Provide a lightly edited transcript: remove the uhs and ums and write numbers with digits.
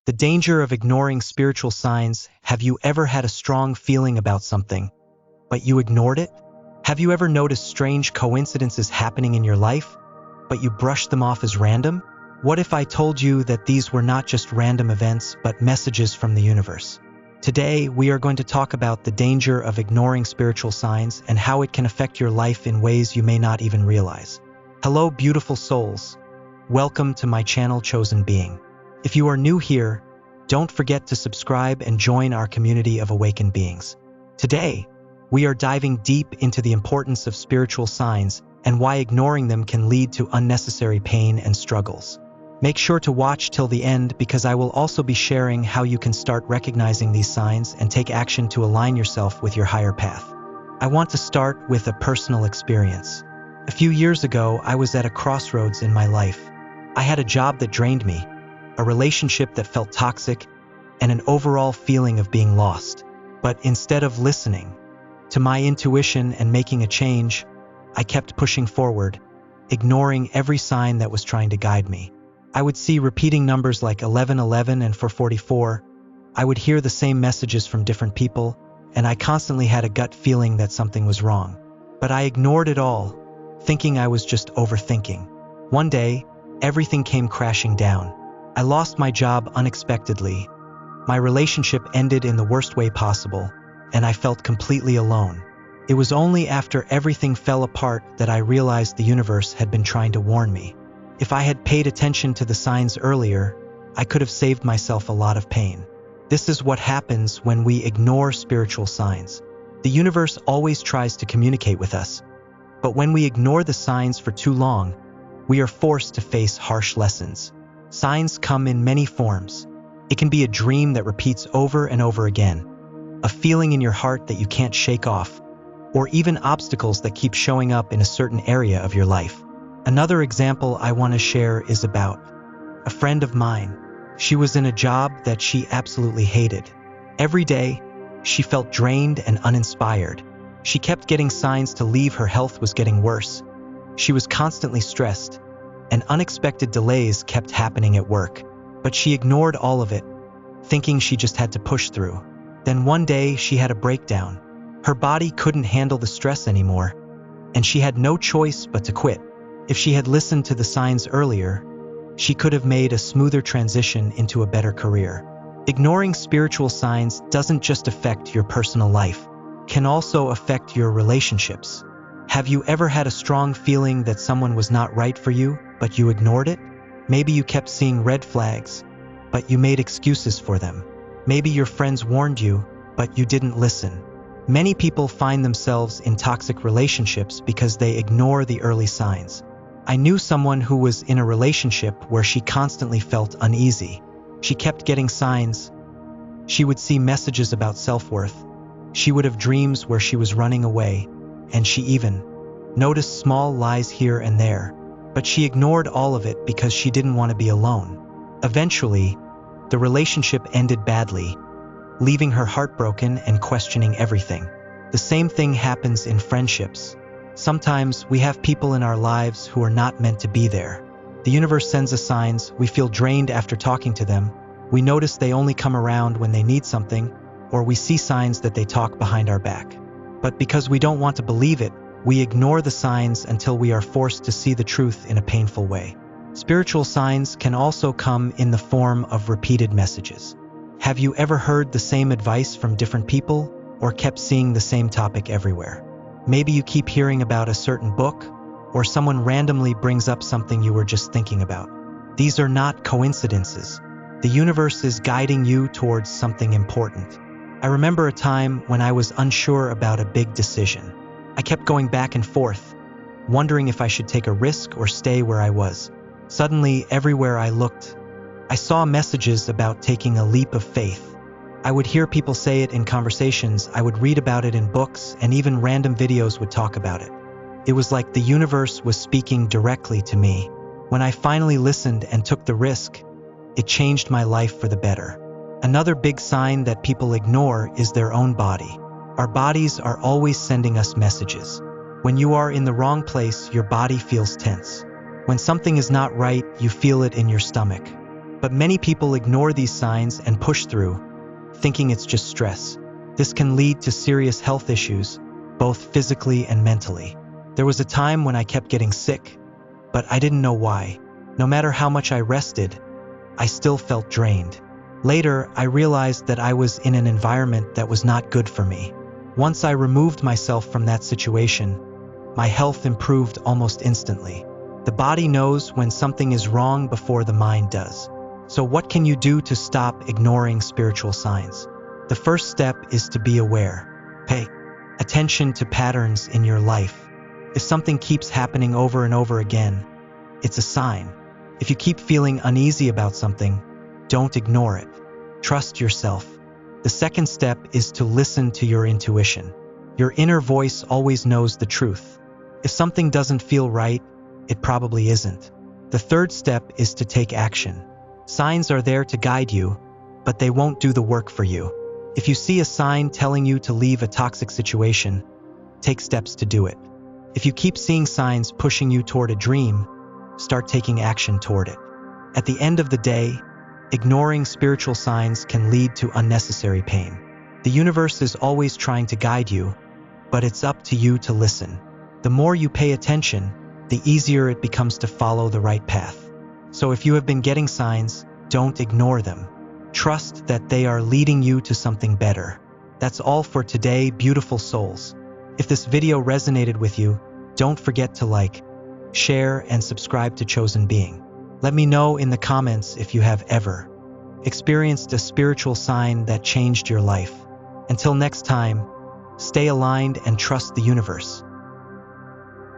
The danger of ignoring spiritual signs. Have you ever had a strong feeling about something, but you ignored it? Have you ever noticed strange coincidences happening in your life, but you brushed them off as random? What if I told you that these were not just random events, but messages from the universe? Today, we are going to talk about the danger of ignoring spiritual signs and how it can affect your life in ways you may not even realize. Hello, beautiful souls. Welcome to my channel, Chosen Being. If you are new here, don't forget to subscribe and join our community of awakened beings. Today, we are diving deep into the importance of spiritual signs and why ignoring them can lead to unnecessary pain and struggles. Make sure to watch till the end because I will also be sharing how you can start recognizing these signs and take action to align yourself with your higher path. I want to start with a personal experience. A few years ago, I was at a crossroads in my life. I had a job that drained me, a relationship that felt toxic, and an overall feeling of being lost. But instead of listening to my intuition and making a change, I kept pushing forward, ignoring every sign that was trying to guide me. I would see repeating numbers like 1111 and 444. I would hear the same messages from different people, and I constantly had a gut feeling that something was wrong. But I ignored it all, thinking I was just overthinking. One day, everything came crashing down. I lost my job unexpectedly. My relationship ended in the worst way possible, and I felt completely alone. It was only after everything fell apart that I realized the universe had been trying to warn me. If I had paid attention to the signs earlier, I could have saved myself a lot of pain. This is what happens when we ignore spiritual signs. The universe always tries to communicate with us, but when we ignore the signs for too long, we are forced to face harsh lessons. Signs come in many forms. It can be a dream that repeats over and over again, a feeling in your heart that you can't shake off, or even obstacles that keep showing up in a certain area of your life. Another example I want to share is about a friend of mine. She was in a job that she absolutely hated. Every day, she felt drained and uninspired. She kept getting signs to leave. Her health was getting worse. She was constantly stressed, and unexpected delays kept happening at work. But she ignored all of it, thinking she just had to push through. Then one day, she had a breakdown. Her body couldn't handle the stress anymore, and she had no choice but to quit. If she had listened to the signs earlier, she could have made a smoother transition into a better career. Ignoring spiritual signs doesn't just affect your personal life, it can also affect your relationships. Have you ever had a strong feeling that someone was not right for you, but you ignored it? Maybe you kept seeing red flags, but you made excuses for them. Maybe your friends warned you, but you didn't listen. Many people find themselves in toxic relationships because they ignore the early signs. I knew someone who was in a relationship where she constantly felt uneasy. She kept getting signs. She would see messages about self-worth. She would have dreams where she was running away, and she even noticed small lies here and there. But she ignored all of it because she didn't want to be alone. Eventually, the relationship ended badly, leaving her heartbroken and questioning everything. The same thing happens in friendships. Sometimes we have people in our lives who are not meant to be there. The universe sends us signs, we feel drained after talking to them, we notice they only come around when they need something, or we see signs that they talk behind our back. But because we don't want to believe it, we ignore the signs until we are forced to see the truth in a painful way. Spiritual signs can also come in the form of repeated messages. Have you ever heard the same advice from different people, or kept seeing the same topic everywhere? Maybe you keep hearing about a certain book, or someone randomly brings up something you were just thinking about. These are not coincidences. The universe is guiding you towards something important. I remember a time when I was unsure about a big decision. I kept going back and forth, wondering if I should take a risk or stay where I was. Suddenly, everywhere I looked, I saw messages about taking a leap of faith. I would hear people say it in conversations, I would read about it in books, and even random videos would talk about it. It was like the universe was speaking directly to me. When I finally listened and took the risk, it changed my life for the better. Another big sign that people ignore is their own body. Our bodies are always sending us messages. When you are in the wrong place, your body feels tense. When something is not right, you feel it in your stomach. But many people ignore these signs and push through, thinking it's just stress. This can lead to serious health issues, both physically and mentally. There was a time when I kept getting sick, but I didn't know why. No matter how much I rested, I still felt drained. Later, I realized that I was in an environment that was not good for me. Once I removed myself from that situation, my health improved almost instantly. The body knows when something is wrong before the mind does. So what can you do to stop ignoring spiritual signs? The first step is to be aware. Pay attention to patterns in your life. If something keeps happening over and over again, it's a sign. If you keep feeling uneasy about something, don't ignore it. Trust yourself. The second step is to listen to your intuition. Your inner voice always knows the truth. If something doesn't feel right, it probably isn't. The third step is to take action. Signs are there to guide you, but they won't do the work for you. If you see a sign telling you to leave a toxic situation, take steps to do it. If you keep seeing signs pushing you toward a dream, start taking action toward it. At the end of the day, ignoring spiritual signs can lead to unnecessary pain. The universe is always trying to guide you, but it's up to you to listen. The more you pay attention, the easier it becomes to follow the right path. So if you have been getting signs, don't ignore them. Trust that they are leading you to something better. That's all for today, beautiful souls. If this video resonated with you, don't forget to like, share, and subscribe to Chosen Being. Let me know in the comments if you have ever experienced a spiritual sign that changed your life. Until next time, stay aligned and trust the universe.